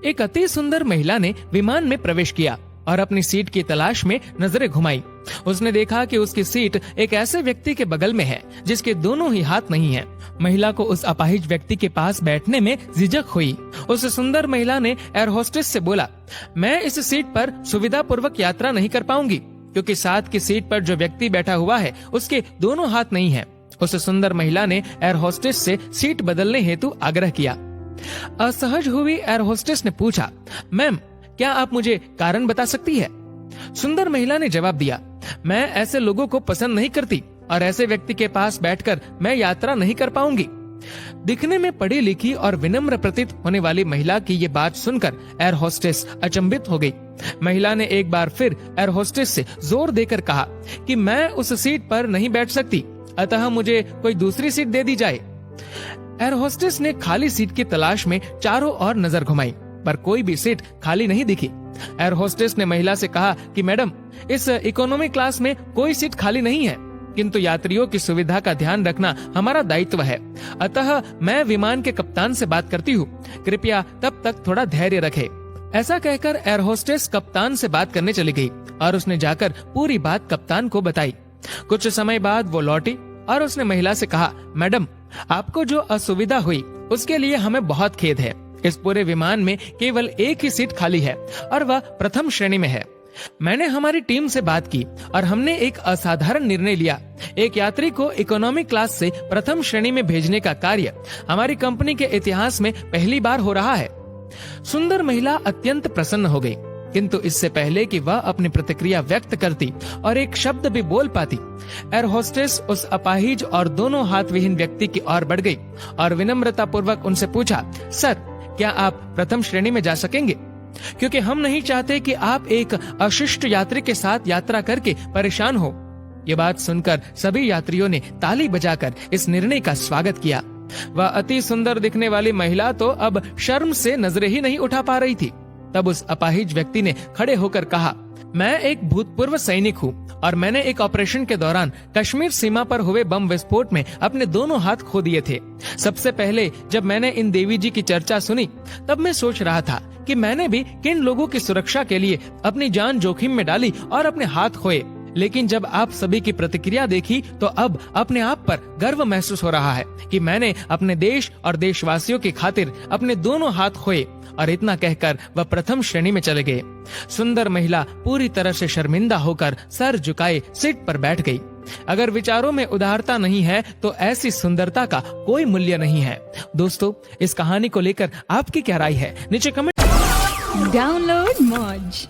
एक अति सुंदर महिला ने विमान में प्रवेश किया और अपनी सीट की तलाश में नजरें घुमाई। उसने देखा कि उसकी सीट एक ऐसे व्यक्ति के बगल में है जिसके दोनों ही हाथ नहीं हैं। महिला को उस अपाहिज व्यक्ति के पास बैठने में झिझक हुई। उस सुंदर महिला ने एयर होस्टेस से बोला, मैं इस सीट पर सुविधा पूर्वक यात्रा नहीं कर पाऊंगी क्योंकि साथ की सीट पर जो व्यक्ति बैठा हुआ है उसके दोनों हाथ नहीं है। उस सुंदर महिला ने एयर होस्टेस से सीट बदलने हेतु आग्रह किया। असहज हुई एयर होस्टेस ने पूछा, मैम क्या आप मुझे कारण बता सकती है? सुंदर महिला ने जवाब दिया, मैं ऐसे लोगों को पसंद नहीं करती और ऐसे व्यक्ति के पास बैठकर मैं यात्रा नहीं कर पाऊंगी। दिखने में पढ़ी लिखी और विनम्र प्रतीत होने वाली महिला की ये बात सुनकर एयर होस्टेस अचंभित हो गई। महिला ने एक बार फिर एयर होस्टेस से जोर देकर कहा कि मैं उस सीट पर नहीं बैठ सकती, अतः मुझे कोई दूसरी सीट दे दी जाए। एयर होस्टेस ने खाली सीट की तलाश में चारों ओर नजर घुमाई पर कोई भी सीट खाली नहीं दिखी। एयर होस्टेस ने महिला से कहा कि मैडम, इस इकोनॉमी क्लास में कोई सीट खाली नहीं है, किंतु यात्रियों की सुविधा का ध्यान रखना हमारा दायित्व है, अतः मैं विमान के कप्तान से बात करती हूँ, कृपया तब तक थोड़ा धैर्य रखें। ऐसा कहकर एयर होस्टेस कप्तान से बात करने चली गई और उसने जाकर पूरी बात कप्तान को बताई। कुछ समय बाद वो लौटी और उसने महिला से कहा, मैडम आपको जो असुविधा हुई उसके लिए हमें बहुत खेद है। इस पूरे विमान में केवल एक ही सीट खाली है और वह प्रथम श्रेणी में है। मैंने हमारी टीम से बात की और हमने एक असाधारण निर्णय लिया। एक यात्री को इकोनॉमी क्लास से प्रथम श्रेणी में भेजने का कार्य हमारी कंपनी के इतिहास में पहली बार हो रहा है। सुंदर महिला अत्यंत प्रसन्न हो गई, किंतु इससे पहले कि वह अपनी प्रतिक्रिया व्यक्त करती और एक शब्द भी बोल पाती, एयर होस्टेस उस अपाहिज और दोनों हाथ विहीन व्यक्ति की ओर बढ़ गई और विनम्रता पूर्वक उनसे पूछा, सर क्या आप प्रथम श्रेणी में जा सकेंगे? क्योंकि हम नहीं चाहते कि आप एक अशिष्ट यात्री के साथ यात्रा करके परेशान हो। ये बात सुनकर सभी यात्रियों ने ताली बजाकर इस निर्णय का स्वागत किया। वह अति सुंदर दिखने वाली महिला तो अब शर्म से नजरें ही नहीं उठा पा रही थी। तब उस अपाहिज व्यक्ति ने खड़े होकर कहा, मैं एक भूतपूर्व सैनिक हूँ और मैंने एक ऑपरेशन के दौरान कश्मीर सीमा पर हुए बम विस्फोट में अपने दोनों हाथ खो दिए थे। सबसे पहले जब मैंने इन देवी जी की चर्चा सुनी तब मैं सोच रहा था कि मैंने भी किन लोगों की सुरक्षा के लिए अपनी जान जोखिम में डाली और अपने हाथ खोए, लेकिन जब आप सभी की प्रतिक्रिया देखी तो अब अपने आप पर गर्व महसूस हो रहा है कि मैंने अपने देश और देशवासियों की खातिर अपने दोनों हाथ खोए। और इतना कहकर वह प्रथम श्रेणी में चले गए। सुंदर महिला पूरी तरह से शर्मिंदा होकर सर झुकाए सीट पर बैठ गई। अगर विचारों में उदारता नहीं है तो ऐसी सुंदरता का कोई मूल्य नहीं है। दोस्तों, इस कहानी को लेकर आपकी क्या राय है? नीचे कमेंट। डाउनलोड मौज।